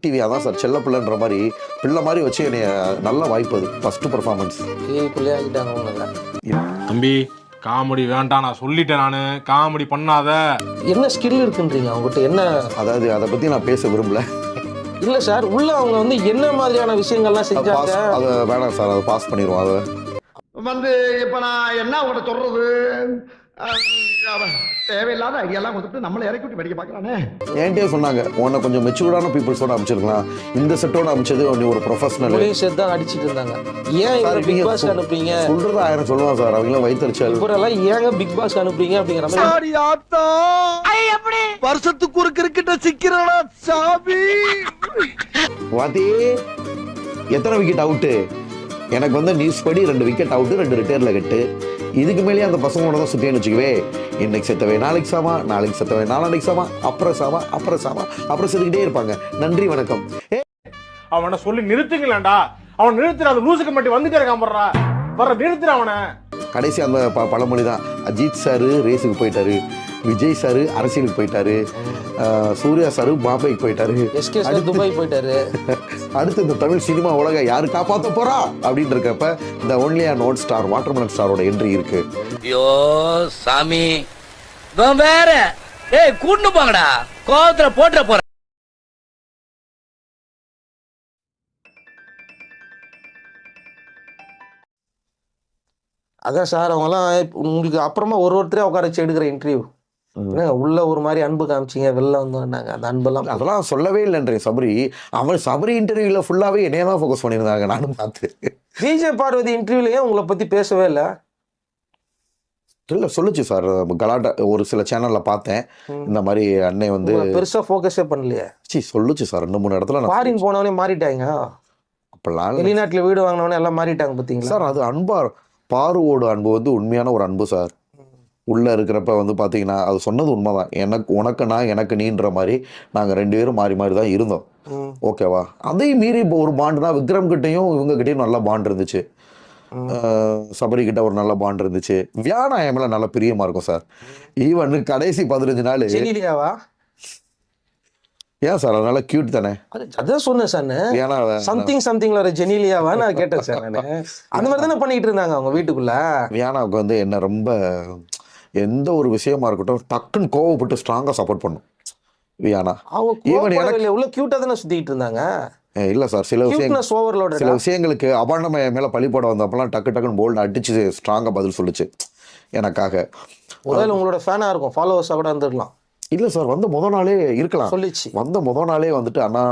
TV அதான் sir செல்ல பிள்ளைன்ற மாதிரி பிள்ளை மாதிரி வச்சு என்னைய நல்ல வாய்ப்பு அது ஃபர்ஸ்ட் பர்ஃபார்மன்ஸ். தம்பி காமெடி வேண்டாம், நான் சொல்லிட்டேன். நான் காமெடி பண்ணாத. என்ன ஸ்கில் இருக்குன்றீங்க அவங்ககிட்ட? என்ன அதாவது அதை பற்றி நான் பேச விரும்பல. இல்லை சார், உள்ள அவங்க வந்து என்ன மாதிரியான விஷயங்கள்லாம் செஞ்சாங்க? அதை வேணாம் சார், அதை பாஸ் பண்ணிடுவோம். அதை வந்து இப்போ நான் என்ன உங்கள்கிட்ட சொல்றது, தேவையில்லாத ஐடியாலாம் கொடுத்துட்டு நம்மளை இறக்கி விட்டு படிக்க பார்க்கறானே. என்கிட்டயே சொன்னாங்க, உன்னை கொஞ்சம் மெச்சூர்டான பீப்புள்ஸோட அமைச்சிருக்கலாம், இந்த செட்டோட அமைச்சது நீ ஒரு ப்ரொஃபஷனல் செட் தான் அடிச்சிட்டு இருந்தாங்க. ஏன் இவரை பிக் பாஸ் அனுப்புறீங்க? சொல்றது 1000 சொல்லுவான் சார், அவங்களும் வயிற்றுச்சல். இவரெல்லாம் ஏங்க பிக் பாஸ் அனுப்புறீங்க அப்படிங்கிற மாதிரி. வருஷத்துக்கு ஒரு கிரிக்கெட்ட சிக்கிறா சாமி. வாத்தி எத்தனை விக்கெட் அவுட்டு? எனக்கு வந்து நியூஸ் படி 2 விக்கெட் அவுட்டு, 2 ரிட்டையர்ல கட்டு. இதுக்கு மேலேயே அந்த பசங்களோட தான் சுற்றின்னு வச்சுக்கவே. இன்னைக்கு செத்தவே நாளைக்கு சாமா, நாளைக்கு செத்தவே நாளைக்கு சாமா, அப்புறம் சாமா, அப்புறம் சாமா, அப்புறம் செத்துக்கிட்டே இருப்பாங்க. நன்றி வணக்கம். அவனை சொல்லி நிறுத்துங்களேன்டா. அவன் நிறுத்துற அந்த லூசுக்கு மட்டும் வந்துட்டே இருக்கான் போடுறா. வர நிறுத்துற அவனை. கடைசி அந்த பழமொழி தான். அஜித் சாரு ரேஸுக்கு போயிட்டாரு, விஜய் சாரு அரசியலுக்கு போயிட்டாரு, சூர்யா சாரு பாம்பேக்கு போயிட்டாரு, துபாய் போயிட்டாரு. அடுத்து இந்த தமிழ் சினிமா உலக யாரு காப்பாற்ற போறா அப்படின்னு இருக்கப்ப இந்த only and one star watermelon ஸ்டாரோட என்ட்ரி இருக்கு. ஐயோ சாமி வேற கூட்டு போங்கடா, கோவத்துல போட்டுற போற. அதான் சார், அவங்கலாம் உங்களுக்கு அப்புறமா ஒருத்தரே உட்கார வச்சு எடுக்கிற இன்டர்வியூ உள்ள ஒரு மாதிரி அன்பு காமிச்சிங்க, வெளில வந்தாங்க. அந்த அன்பெல்லாம் அதெல்லாம் சொல்லவே இல்லைன்றேன் சபரி. அவன் சபரி இன்டர்வியூல ஃபுல்லாவே என்னைய தான் ஃபோக்கஸ் பண்ணியிருந்தாங்க. நானும் பார்த்து விஜய் பார்வதி இன்டர்வியூலயே உங்களை பத்தி பேசவே இல்லை. இல்லை சொல்லுச்சு சார், கலாட்டா ஒரு சில சேனல்ல பார்த்தேன். இந்த மாதிரி அன்னை வந்து பெருசா ஃபோக்கஸே பண்ணலையே. சொல்லுச்சு சார், 2-3 இடத்துல ஃபாரின் போனவனே மாறிட்டாங்க. அப்பெல்லாம் வெளிநாட்டுல வீடு வாங்கினவனே எல்லாம் மாறிட்டாங்க பார்த்தீங்களா சார். அது அன்பா பாருவோட அன்பு வந்து உண்மையான ஒரு அன்பு சார். உள்ளே இருக்கிறப்ப வந்து பார்த்தீங்கன்னா அது சொன்னது உண்மைதான். உனக்கு நான் எனக்கு நீன்ற மாதிரி நாங்கள் 2 பேரும் மாறி மாறி தான் இருந்தோம். ஓகேவா? அதையும் மீறி இப்போ ஒரு பாண்டு தான். விக்ரம் கிட்டையும் இவங்க கிட்டையும் நல்ல பாண்ட் இருந்துச்சு. சபரி கிட்ட ஒரு நல்ல பாண்ட் இருந்துச்சு. வியானா என் மேல நல்ல பிரியமா இருக்கும் சார். ஈவன் கடைசி 15 நாள் ஏன் சார், அதனால கியூட் தானே. அதான் சொன்னேன் சார், சம்திங்ல ஜெனிலியாவா நான் கேட்டேன் சார். அந்த மாதிரி தானே பண்ணிட்டு இருந்தாங்க அவங்க வீட்டுக்குள்ள. வியானாவுக்கு வந்து என்ன ரொம்ப எந்த ஒரு விஷயமா இருக்கட்டும் டக்குன்னு கோவப்பட்டு ஸ்ட்ராங்கா சப்போர்ட் பண்ணும் வியானா. ஈவன் எனக்கு உள்ள கியூட்டா தானே சுத்திட்டு இருந்தாங்க. இல்ல சார், சில விஷயங்களுக்கு அபாண்டம மேல பழி போட வந்தப்பெல்லாம் டக்கு டக்குன்னு போல்டு அடிச்சு ஸ்ட்ராங்கா பதில் சொல்லுச்சு எனக்காக. ஒருவேளை உங்களோட ஃபேனா இருக்கும், ஃபாலோவர்ஸா கூட இருந்திருக்கலாம். இல்ல சார், வந்து முத நாளே இருக்கலாம் சொல்லிச்சு. வந்த முத நாளே வந்துட்டு அண்ணா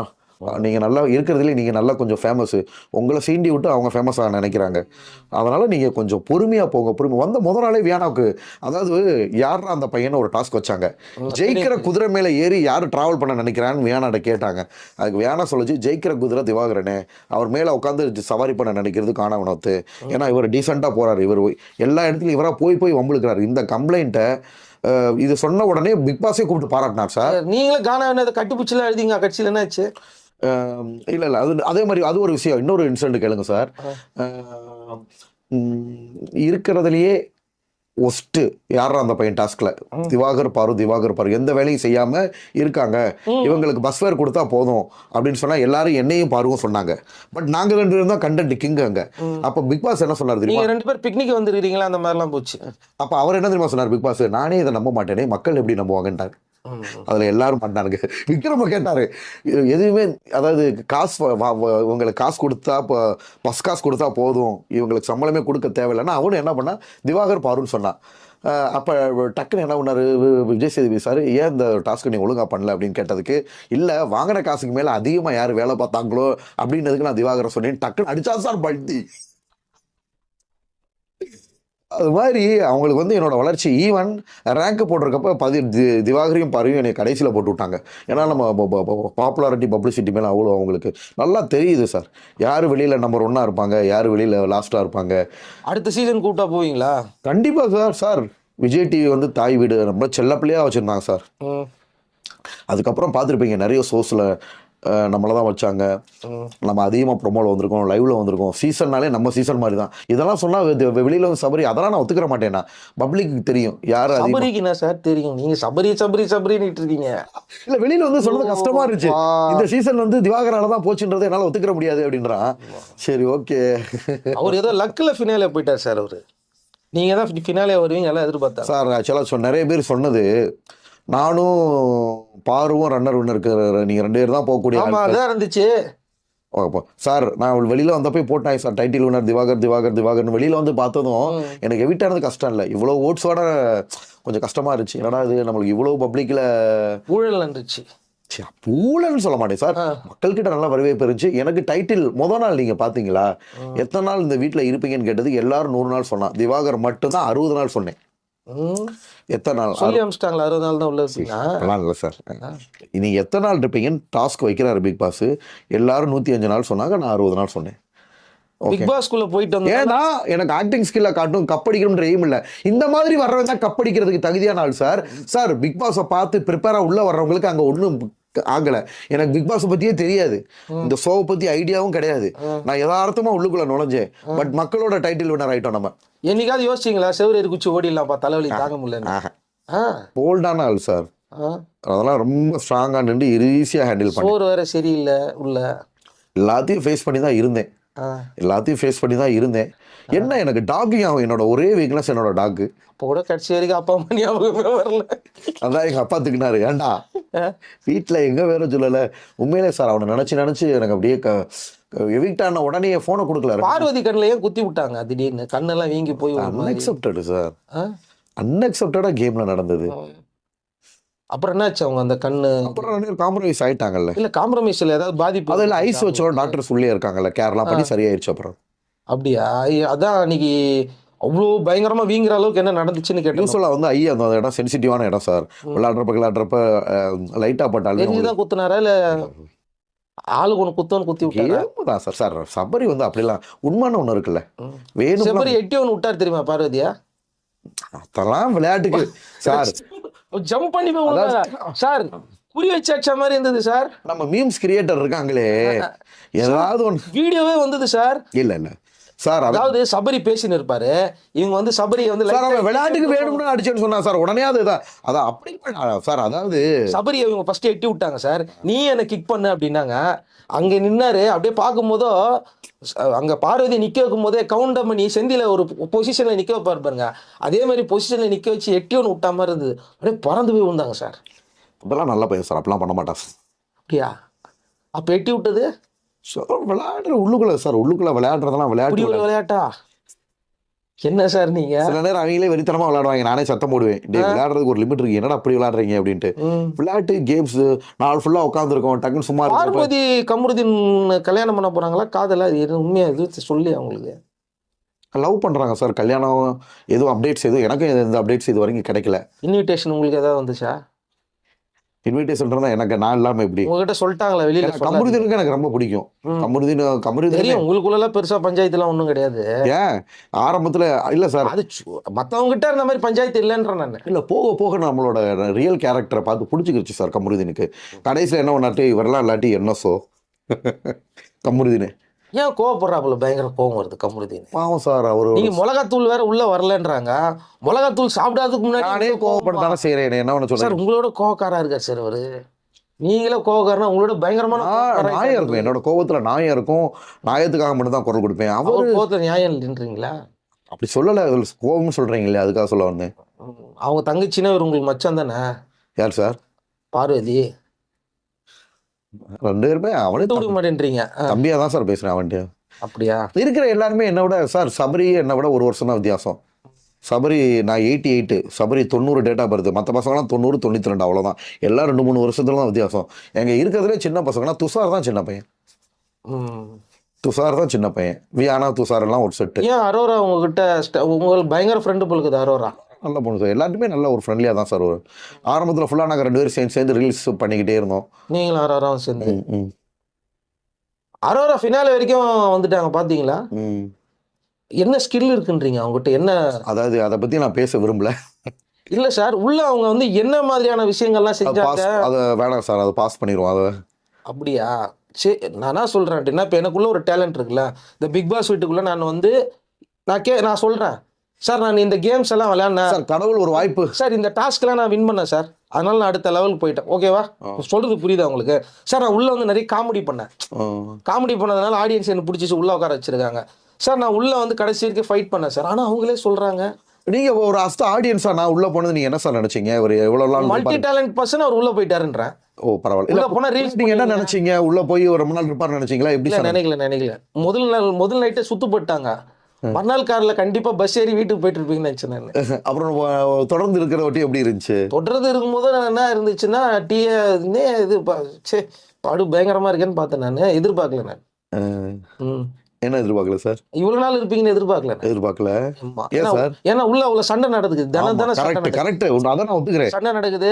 நீங்கள் நல்லா இருக்கிறதுலே நீங்கள் நல்லா கொஞ்சம் ஃபேமஸ்ஸு, உங்களை சீண்டி விட்டு அவங்க ஃபேமஸாக நினைக்கிறாங்க, அதனால் நீங்கள் கொஞ்சம் பொறுமையாக போங்க. வந்த முத நாளே வியானாவுக்கு, அதாவது யாரா அந்த பையனை ஒரு டாஸ்க் வச்சாங்க. ஜெயிக்கிற குதிரை மேலே ஏறி யார் ட்ராவல் பண்ண நினைக்கிறான்னு வியானாட்ட கேட்டாங்க. அதுக்கு வியானா சொல்லிச்சு, ஜெயிக்கிற குதிரை திவாகரனே, அவர் மேலே உட்காந்து சவாரி பண்ண நினைக்கிறது காணவனத்து. ஏன்னா இவர் டீசெண்டாக போகிறாரு, இவர் எல்லா இடத்துலையும் இவராக போய் வம்புழுக்கிறாரு. இந்த கம்ப்ளைண்ட்டை இது சொன்ன உடனே பிக் பாஸே கூப்பிட்டு பாராட்டினார் சார். நீங்களும் காண கட்டுப்பூச்சிலாம் எழுதிங்க கட்சியில் என்னாச்சு? இல்லை அது அதே மாதிரி அது ஒரு விஷயம். இன்னொரு இன்சிடென்ட் கேளுங்க சார். இருக்கிறதுலையே ஒஸ்ட்டு யாரா அந்த பையன் டாஸ்க்ல திவாகர் பாரு எந்த வேலையும் செய்யாம இருக்காங்க, இவங்களுக்கு பஸ் ஃபேர் கொடுத்தா போதும் அப்படின்னு சொன்னா எல்லாரும் என்னையும் பாருவும் சொன்னாங்க. பட் நாங்க 2 பேரும் தான் கண்டென்ட் கிங் அங்க. அப்ப பிக் பாஸ் என்ன சொன்னார் தெரியுமா? 2 பேர் பிக்னிக் வந்துருக்கீங்களா, அந்த மாதிரிலாம் போச்சு. அப்ப அவர் என்ன தெரியுமா சொன்னார் பிக் பாஸ்? நானே இதை நம்ப மாட்டேனே, மக்கள் எப்படி நம்புவாங்கன்ட்டாரு. அதுல எல்லாரும் பண்ணாருங்க. விக்ரம கேட்டாரு, எதுவுமே அதாவது இவங்களுக்கு காசு கொடுத்தா பஸ் காசு கொடுத்தா போதும், இவங்களுக்கு சம்பளமே கொடுக்க தேவையில்லைன்னா அவனு என்ன பண்ணா திவாகர் பாருன்னு சொன்னான். அப்போ டக்குன்னு என்ன பண்ணாரு விஜய் சேதுபதி சார், ஏன் இந்த டாஸ்க்கு நீ ஒழுங்கா பண்ணல அப்படின்னு கேட்டதுக்கு, இல்லை வாங்கின காசுக்கு மேலே அதிகமாக யார் வேலை பார்த்தாங்களோ அப்படின்றதுக்கு நான் திவாகரை சொன்னேன். டக்குன்னு அடிச்சா சார் பல்ட்டி. அது மாதிரி அவங்களுக்கு வந்து என்னோட வளர்ச்சி, ஈவன் ரேங்க் போட்டிருக்கப்ப திவாகரையும் பாருவையும் என்னை கடைசியில் போட்டு விட்டாங்க. ஏன்னா நம்ம பாப்புலாரிட்டி பப்ளிசிட்டி மேலே அவ்வளோ அவங்களுக்கு நல்லா தெரியுது சார், யார் வெளியில் நம்பர் 1 இருப்பாங்க, யார் வெளியில் லாஸ்ட்டாக இருப்பாங்க. அடுத்த சீசன் கூப்பிட்டா போவீங்களா? கண்டிப்பாக சார். விஜய் டிவி வந்து தாய் வீடு, ரொம்ப செல்ல பிள்ளையாக வச்சுருந்தாங்க சார். அதுக்கப்புறம் பார்த்துருப்பீங்க நிறைய ஷோஸில் நம்மளை தான் வச்சாங்க, நம்ம அதிகமாக ப்ரொமோவில் வந்திருக்கோம், லைவ்ல வந்திருக்கோம், சீசன்னாலே நம்ம சீசன் மாதிரி தான். இதெல்லாம் சொன்னால் வெளியில் வந்து சபரி அதெல்லாம் நான் ஒத்துக்கிற மாட்டேன்னா. பப்ளிக்கு தெரியும் யார் அதிகமாக. சபரிக்கு என்ன சார் தெரியும்? நீங்க சபரின்னு இருக்கீங்க. இல்லை, வெளியில் வந்து சொன்னது கஷ்டமா இருந்துச்சு. இந்த சீசன் வந்து திவாகரால தான் போச்சுன்றது என்னால் ஒத்துக்கிற முடியாது அப்படின்றான். சரி, ஓகே. அவர் ஏதோ லக்கில் ஃபினாலே போயிட்டார் சார். அவரு நீங்க தான் ஃபினாலே வருவீங்க எல்லாம் எதிர்பார்த்தா சார். ஆக்சுவலாக நிறைய பேர் சொன்னது, நானும் பாருவும் ரன்னர் வின்னர் நீங்கள் 2 பேர் தான் போகக்கூடிய ஆமா அதான் இருந்துச்சு. சார். நான் வெளியில வந்தப்போ போட்டேன் சார், டைட்டில் வினர் திவாகர்னு வெளியில வந்து பார்த்ததும் எனக்கு எவிட்டானது கஷ்டம் இல்லை. இவ்வளோ ஓட்ஸோட கொஞ்சம் கஷ்டமா இருந்துச்சு. என்னடா இது நம்மளுக்கு இவ்வளோ பப்ளிக்ல ஊழல் இருந்துச்சு. ஊழல்னு சொல்ல மாட்டேன் சார், மக்கள்கிட்ட நல்லா வரவேற்பு இருந்துச்சு. எனக்கு டைட்டில் முதல் நாள் நீங்க பாத்தீங்களா, எத்தனை நாள் இந்த வீட்டுல இருப்பீங்கன்னு கேட்டதுக்கு எல்லாரும் 100 நாள் சொன்னா. திவாகர் மட்டும் தான் 60 நாள் சொன்னேன். எத்தனை நாள் சொல்லி அமிச்சிட்டாங்களா? 60 நாள் தான் உள்ள இருக்கீங்களா? இல்லை சார், நீங்க எத்தனை நாள் இருப்பீங்கன்னு டாஸ்க் வைக்கிறாரு பிக் பாஸ். எல்லாரும் 105 நாள் சொன்னாங்க, நான் 60 நாள் சொன்னேன். பிக் பாஸ்க்குள்ள போயிட்டு வந்து ஏன்னா எனக்கு ஆக்டிங் ஸ்கில்ல காட்டும், கப்படிக்கணும்ன்ற எய்ம் இல்லை. இந்த மாதிரி வர்றவங்க தான் கப்படிக்கிறதுக்கு தகுதியான ஆள் சார். சார், பிக் பாஸை பார்த்து ப்ரிப்பேரா உள்ள வர்றவங்களுக்கு அங்க ஒன்றும் ஆகல. எனக்கு பிக் பாஸ் பத்தியே தெரியாது, இந்த ஷோவை பத்தி ஐடியாவும் கிடையாது. நான் யதார்த்தமா உள்ளுக்குள்ள நுழைஞ்சேன். பட் மக்களோட டைட்டில் வினர் ஆயிட்டோம் நம்ம. என்னைக்காவது யோசிச்சிங்களா செவரேறி குச்சி ஓடிடலாம்ப்பா, தலைவலி தாங்க முடியல? போல்டான ஆள் சார், அதெல்லாம் ரொம்ப ஸ்ட்ராங்கா நின்று ஈஸியா ஹேண்டில் பண்ணி. சோறு வேற சரியில்லை உள்ள. எல்லாத்தையும் ஃபேஸ் பண்ணி தான் இருந்தேன். என்ன எனக்கு டாக்கிங் ஆகும். என்னோட ஒரே வீக்னஸ் என்னோட டாக்கு. இப்போ கூட கடைசி வரைக்கும் அப்பா அம்மா ஞாபகமே வரல. அதான் எங்க அப்பா திட்டினாரு, ஏன்டா வீட்டில் எங்க வேற சொல்லலை. உண்மையிலே சார், அவனை நினைச்சு எனக்கு அப்படியே எவிக்ட் ஆன உடனே போனை கொடுக்கல. பார்வதி கண்ணில் ஏன் குத்தி விட்டாங்க திடீர்னு? கண்ணெல்லாம் வீங்கி போய் அன்எக்செப்டட் சார், அன்எக்செப்டடா கேம்ல நடந்தது. அப்புறம் என்னாச்சு? அவங்க அந்த கண்ணு அப்புறம் காம்ப்ரமைஸ் ஆயிட்டாங்கல்ல? இல்ல காம்ப்ரமைஸ்ல ஏதாவது பாதிப்பு? அதெல்லாம் ஐஸ் வச்சோட டாக்டர்ஸ் உள்ளே இருக்காங்கல்ல, கேர்லாம் பண்ணி சரியாயிருச்சு. அப்புறம் அப்படியா? அதான் அன்னைக்கு அவ்வளோ பயங்கரமா வீங்குற அளவுக்கு என்ன நடந்துச்சுன்னு கேட்டேன். யூஸ்வலா வந்து அந்த இடம் சென்சிட்டிவான இடம் சார். விளையாடுறப்ப லைட்டா பட்டாலும் தெரிஞ்சுதான் குத்துனாரா இல்ல ஆளுக்கு ஒன்று குத்தி விட்டாரா? சார். சார், சபரி வந்து அப்படிலாம் உண்மையான ஒண்ணு இருக்குல்ல, வேணும். சபரி எட்டி ஒன்று விட்டாரு தெரியுமா பார்வதியா? அதெல்லாம் விளையாட்டுக்கு சார். ஜம்ப் பண்ணி சார் குறி வச்சு அடிச்ச மாதிரி இருந்தது சார். நம்ம மீம்ஸ் கிரியேட்டர் இருக்காங்களே, ஏதாவது ஒன்று வீடியோவே வந்தது சார். இல்ல சார், அதாவது சபரி பேசின்னு இருப்பாரு, இவங்க வந்து சபரியை வந்து விளையாட்டுக்கு வேணும்னு அடிச்சேன்னு சொன்னா சார். உடனே அதுதான் அப்படி சார். அதாவது சபரியை இவங்க ஃபர்ஸ்ட் எட்டி விட்டாங்க சார். நீ என்ன கிக் பண்ணு அப்படின்னாங்க. அங்க நின்னாரு. அப்படியே பார்க்கும்போதோ அங்க பார்வதி நிக்க வைக்கும் போதே கவுண்டர் பண்ணி செந்தில ஒரு பொசிஷன்ல நிக்க வைப்பாரு பாருங்க, அதே மாதிரி பொசிஷன்ல நிக்க வச்சு எட்டி ஒன்று விட்டா மாதிரி இருந்தது. அப்படியே பறந்து போய் விழுந்தாங்க சார். அதெல்லாம் நல்லா பையன் சார், அப்படிலாம் பண்ண மாட்டான் சார். அப்படியா? அப்ப எட்டி விட்டது விளையாடுற உள்ளுக்குள்ள சார். உள்ளுக்குள்ள விளையாடுறதெல்லாம் விளையாட்டா என்ன சார்? நீங்க சில நேரம் அவங்களே வெறித்தனமா விளையாடுவாங்க. நானே சத்தம் போடுவேன், விளையாடுறதுக்கு ஒரு லிமிட் இருக்கு, என்னடா அப்படி விளையாடுறீங்க அப்படின்ட்டு. விளையாட்டு கேம்ஸ் நாள் ஃபுல்லா உட்காந்துருக்கோம், டக்குன்னு சும்மா. பார்வதி கமருதீன் கல்யாணம் பண்ண போறாங்களா? காதலா? இது உண்மையா? இது சொல்லி அவங்களுக்கு லவ் பண்றாங்க சார். கல்யாணம் எதுவும் அப்டேட்ஸ் எதுவும் எனக்கு எந்த அப்டேட்ஸ் இது வரைக்கும் கிடைக்கல. இன்விடேஷன் உங்களுக்கு ஏதாவது வந்துச்சா? இன்விடேஷன் இருந்தா எனக்கு நான் இல்லாம எப்படி உங்ககிட்ட சொல்லிட்டாங்களா வெளியில? கமருதீனுக்கு எனக்கு ரொம்ப பிடிக்கும். கமருதீன் உங்களுக்குள்ள பெருசா பஞ்சாயத்து எல்லாம் ஒண்ணும் கிடையாது. ஏன் ஆரம்பத்துல இல்ல சார், அது மத்தவங்க கிட்ட இருந்த மாதிரி பஞ்சாயத்து இல்லைன்ற நான் இல்ல. போக போக நம்மளோட ரியல் கேரக்டரை பார்த்து பிடிச்சிக்கிச்சு சார் கமருதீனுக்கு. கடைசியில என்ன பண்ணாட்டி இவரெல்லாம் இல்லாட்டி என்ன சோ கமருதீன் ஏன் கோவப்படுறாப்புல? பயங்கர கோவம் வருது கமருதீன். பாவம் சார். அவரு நீங்க மிளகாத்தூள் வேற உள்ள வரலன்றாங்க. மிளகாத்தூள் சாப்பிடாததுக்கு முன்னாடி நானே கோவப்படத்தானே செய்யறேன். என்ன ஒண்ணு சொல்றேன், உங்களோட கோவக்காரா இருக்காரு சார் அவரு. நீங்களே கோவக்காரனா? உங்களோட பயங்கரமான நியாயம் இருக்கும். என்னோட கோவத்துல நியாயம் இருக்கும். நியாயத்துக்காக மட்டும் தான் குரல் கொடுப்பேன். அவரு கோவத்துல நியாயம் இல்லைன்றீங்களா? அப்படி சொல்லல, கோவம்னு சொல்றீங்களே, அதுக்காக சொல்ல வந்தேன். அவங்க தங்கச்சின்னா உங்களுக்கு மச்சான் தானே? யார் சார்? பார்வதி. 2 பேருமே அவனே கொடுக்க மாட்டேன்றீங்க. தம்பியா தான் சார் பேசுறேன் அவன்கிட்ட. அப்படியா? இருக்கிற எல்லாருமே என்ன விட சார், சபரி என்னை விட 1 வருஷம் தான் வித்தியாசம். சபரி நான் 88, சபரி 90 டேட்டா பர்த். மற்ற பசங்களாம் 90, 92 அவ்வளோதான். எல்லாம் 2-3 வருஷத்துல தான் வித்தியாசம். எங்க இருக்கிறதுலே சின்ன பசங்கன்னா துஷார் தான் சின்ன பையன். துஷார் தான் சின்ன பையன். வியானா துஷார் எல்லாம் ஒரு செட்டு. ஏன் அரோரா உங்ககிட்ட உங்களுக்கு பயங்கர ஃப்ரெண்டு போலுக்குது? அரோரா நல்ல பொண்ணு சார். எல்லாருமே நல்ல ஒரு ஃப்ரெண்ட்லியாக தான் சார். ஒரு ஆரம்பத்தில் ஃபுல்லாக நாங்கள் 2 பேரும் சேர்ந்து ரீல்ஸ் பண்ணிக்கிட்டே இருந்தோம். நீங்களும் அரோராவும் சேர்ந்து. அரோரா ஃபினாலே வரைக்கும் வந்துட்டாங்க பார்த்தீங்களா? என்ன ஸ்கில் இருக்குன்றீங்க அவங்ககிட்ட? என்ன அதாவது அதை பற்றி நான் பேச விரும்பல. இல்லை சார், உள்ள அவங்க வந்து என்ன மாதிரியான விஷயங்கள்லாம் செஞ்சாங்க? அதை வேணாம் சார், அதை பாஸ் பண்ணிடுவோம். அதை அப்படியா? சரி, நான் என்ன சொல்கிறேன் அப்படின்னா, இப்போ எனக்குள்ள ஒரு டேலண்ட் இருக்குல்ல, இந்த பிக் பாஸ் வீட்டுக்குள்ளே நான் வந்து நான் சொல்கிறேன் சார், நான் இந்த கேம்ஸ் எல்லாம் விளையாடினேன் சார் கடவுள் ஒரு வாய்ப்பு. சார், இந்த டாஸ்க்லாம் நான் வின் பண்ணேன் சார், அதனால நான் அடுத்த லெவலுக்கு போயிட்டேன். ஓகேவா? சொல்கிறது புரியுதா உங்களுக்கு? சார், நான் உள்ளே வந்து நிறைய காமெடி பண்ணேன். காமெடி பண்ணதுனால ஆடியன்ஸ் எனக்கு பிடிச்சிச்சு, உள்ளே உட்கார வச்சிருக்காங்க. சார், நான் உள்ளே வந்து கடைசி வரைக்கும் ஃபைட் பண்ணேன் சார். ஆனால் அவங்களே சொல்கிறாங்க, நீங்க ஒரு ஆடியன்ஸா நான் உள்ள போனது நீங்க என்ன சார் நினைச்சீங்க? ஒரு எவ்வளவு நாள் மல்டி டேலண்ட் பர்சன் அவர் உள்ளே போயிட்டாருன்றேன். ஓ பரவாயில்ல. உள்ள போனா reels நீங்க என்ன நினைச்சீங்க? உள்ள போய் ஒரு ரொம்ப நாள் இருப்பார் நினைச்சீங்களா? எப்படி இல்ல, சார்? நினைக்கல. முதல் நைட்டே சுத்து போட்டாங்க. மறுநாள் கார்ல கண்டிப்பா பஸ் ஏறி வீட்டுக்கு போயிட்டு இருப்பீங்கன்னு நினைச்சேன் நான். அப்புறம் தொடர்ந்து இருக்கிற ஒட்டி எப்படி இருந்துச்சு? தொடர்ந்து இருக்கும்போது என்ன இருந்துச்சுன்னா, இது சே பாடு பயங்கரமா இருக்கேன்னு பார்த்தேன். நான் எதிர்பார்க்கல. நான் என்ன எதிர்பார்க்கல சார்? இவ்வளவு நாள் இருப்பீங்கன்னு எதிர்பார்க்கல. ஆமா. ஏன் சார்? ஏன்னா உள்ள அவ்வளவு சண்டை நடக்குது, தினம் கரெக்ட். அதான் நான் ஒத்துக்கிறேன். சண்டை நடக்குது.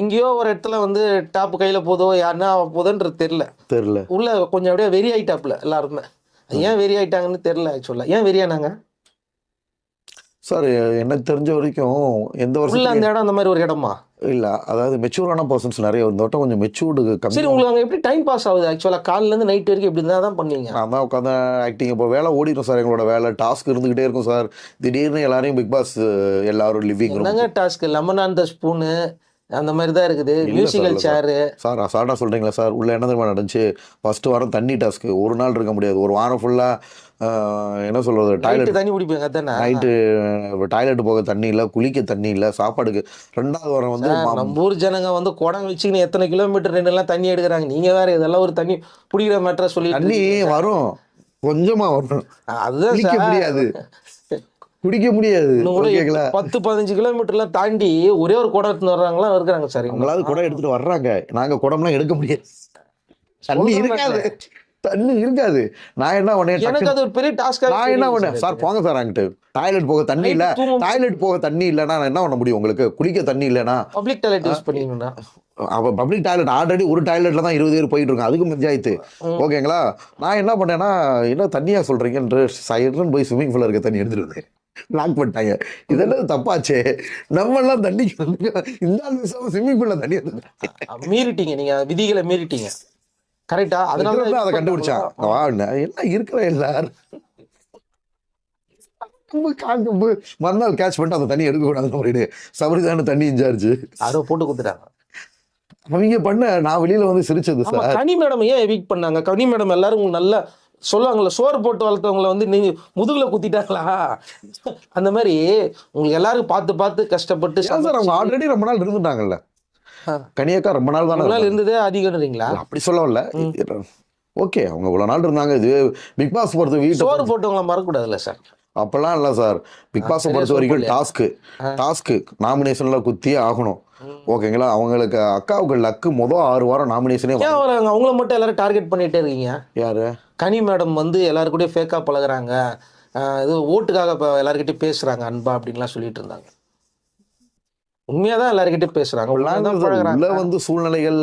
எங்கேயோ ஒரு இடத்துல வந்து டாப் கையில போதோ யாருன்னா போதோன்றது தெரியல. உள்ள கொஞ்சம் அப்படியே வெறி ஆயிட்டாப்ல எல்லாருமே. ஏன் வெறி ஆயிட்டாங்கன்னு தெரியல. ஆக்சுவலா ஏன் வெறியானாங்க சார்? எனக்கு தெரிஞ்ச வரைக்கும் எந்த வருஷம் அந்த இடம் அந்த மாதிரி ஒரு இடமா இல்ல, அதாவது மெச்சூரான பர்சன்ஸ் நிறைய இந்த வட்டம் கொஞ்சம் மெச்சூர்டு கம்மி. சரி, உங்களுக்கு அங்கே எப்படி டைம் பாஸ் ஆகுது? ஆக்சுவலாக காலையில இருந்து நைட் வரைக்கும் இப்படி இருந்தால் தான் பண்ணுவீங்க? நான் தான் உட்காந்து ஆக்டிங். இப்போ வேலை ஓடிடும் சார், எங்களோட வேலை டாஸ்க் இருந்துகிட்டே இருக்கும் சார். திடீர்னு எல்லாரையும் பிக் பாஸ் எல்லாரும் லிவிங் ரூம் என்னங்க டாஸ்க்? லெமன் அந்த ஸ்பூனு அந்த மாதிரி தான் இருக்குது. மியூசிக்கல் சேரு சார். சார்டா சொல்றீங்களா சார்? உள்ள என்ன தெரியுமா நடந்துச்சு? ஃபர்ஸ்ட் வாரம் தண்ணி டாஸ்க். ஒரு நாள் இருக்க முடியாது, ஒரு வாரம் ஃபுல்லா என்ன சொல்றது, டாய்லெட் தண்ணி குடிப்பீங்க தானே? நைட்டு டாய்லெட் போக தண்ணி இல்லை, குளிக்க தண்ணி இல்லை, சாப்பாடுக்கு. 2வது வாரம் வந்து நம்ம ஊர் ஜனங்க வந்து குடம் வச்சுக்கின்னு எத்தனை கிலோமீட்டர் ரெண்டுலாம் தண்ணி எடுக்கிறாங்க. நீங்க வேற இதெல்லாம் ஒரு தண்ணி குடிக்கிற மேட்டரை சொல்லி. தண்ணி வரும், கொஞ்சமா வரும், அதுதான் குடிக்க முடியாது. 10-15 கிலோமீட்டர்லாம் தாண்டி ஒரே ஒரு குடம் எடுத்துன்னு வர்றாங்களா இருக்கிறாங்க சார். உங்களாவது குடம் எடுத்துட்டு வர்றாங்க, நாங்க குடம்லாம் எடுக்க முடியாது. தண்ணி இருக்காது. நான் என்ன பண்ணேன், எனக்கு அது ஒரு பெரிய டாஸ்கா. நான் என்ன பண்ணேன் சார், போங்க சார் அங்கிட்டு. டாய்லெட் போக தண்ணி இல்ல, டாய்லெட் போக தண்ணி இல்லைன்னா என்ன பண்ண முடியும்? உங்களுக்கு குளிக்க தண்ணி இல்லைன்னா பப்ளிக் டாய்லெட் யூஸ் பண்ணீங்கன்னா, அப்போ பப்ளிக் டாய்லெட் ஆல்ரெடி ஒரு டாய்லெட்ல தான் 20 பேர் போயிட்டு இருக்கோம், அதுக்கு பஞ்சாயத்து. ஓகேங்களா? நான் என்ன பண்ணேன்னா, என்ன தண்ணியா சொல்றீங்கன்ற சைடுன்னு போய் ஸ்விம்மிங் பூல்ல இருக்க தண்ணி எடுத்துட்டு வந்தேன். லாக் பண்ணிட்டாங்க. இதெல்லாம் தப்பாச்சே. நம்ம எல்லாம் தண்ணி இந்த ஸ்விம்மிங் பூல்ல தண்ணி மீறிட்டீங்க, நீங்க விதிகளை மீறிட்டீங்க. கரெக்டா? அதனால அதை கண்டுபிடிச்சான். எல்லாம் இருக்கிற எல்லாரும் மறுநாள் கேட்ச் பண்ணிட்டு அந்த தண்ணி எடுக்க கூடாது. சபரிதான தண்ணி இன்சார்ஜ் அதை போட்டு கொடுத்துட்டாங்க. அவங்க பண்ண நான் வெளியில வந்து சிரிச்சது சார். கனி மேடம் ஏன் எவிக் பண்ணாங்க? கனி மேடம் எல்லாரும் உங்களுக்கு நல்லா சொல்லுவாங்கல்ல, சோறு போட்டு வளர்த்தவங்களை வந்து நீங்க முதுகுல குத்திட்டாங்களா? அந்த மாதிரி உங்களுக்கு எல்லாரும் பார்த்து கஷ்டப்பட்டு சார். அவங்க ஆல்ரெடி ரொம்ப நாள் இருந்துட்டாங்கல்ல. கனியக்கா ரொம்ப நாள் தானே இருந்ததே அதிகம்ன்றீங்களா? அப்படி சொல்லல. ஓகே, அவங்க இவ்வளவு நாள் இருந்தாங்க. இது பிக் பாஸ் பொறுத்த வீட்டு சோறு போட்டவங்களை மறக்கக்கூடாதுல்ல சார். அப்பெல்லாம் இல்லை சார். பிக் பாஸை பொறுத்த வரைக்கும் டாஸ்க்கு நாமினேஷன்ல குத்தியே ஆகணும். ஓகேங்களா? அவங்களுக்கு அக்காவுக்கு லக்கு 6 வாரம் நாமினேஷனே. அவங்கள மட்டும் எல்லாரும் டார்கெட் பண்ணிட்டே இருக்கீங்க. யாரு? கனி மேடம் வந்து எல்லாரு கூட ஃபேக்கா பழகுறாங்க, இது ஓட்டுக்காக இப்போ எல்லாருக்கிட்டையும் பேசுறாங்க அன்பா அப்படின்லாம் சொல்லிட்டு இருந்தாங்க. உண்மையாதான் எல்லாருக்கிட்டையும் பேசுறாங்க, உள்ள வந்து சூழ்நிலைகள்.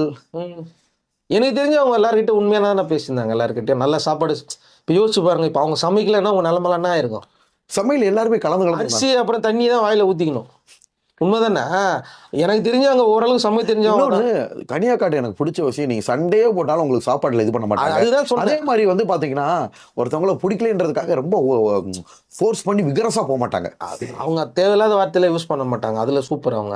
எனக்கு தெரிஞ்சு அவங்க எல்லாருக்கிட்ட உண்மையான தானே பேசியிருந்தாங்க. எல்லாருக்கிட்டையும் நல்ல சாப்பாடு. இப்போ யோசிச்சு பாருங்க, இப்போ அவங்க சமைக்கலன்னா உங்க நிலமெல்லாம் என்ன ஆயிருக்கும்? சமையல் எல்லாருமே கலந்து அரிசி அப்புறம் தண்ணி தான் வாயில ஊத்திக்கணும். உண்மைதானே? எனக்கு தெரிஞ்சு அங்க ஓரளவுக்கு சமைக்க தெரிஞ்சவங்க. கனியாக்காட்டு எனக்கு பிடிச்ச விஷயம், நீங்க சண்டே போட்டாலும் உங்களுக்கு சாப்பாடுல இது பண்ண மாட்டாங்க. அதுதான் அதே மாதிரி வந்து பாத்தீங்கன்னா, ஒருத்தவங்கள பிடிக்கலன்றதுக்காக ரொம்ப ஃபோர்ஸ் பண்ணி விகரஸா போக மாட்டாங்க. அவங்க தேவையில்லாத வார்த்தையில யூஸ் பண்ண மாட்டாங்க. அதுல சூப்பர் அவங்க.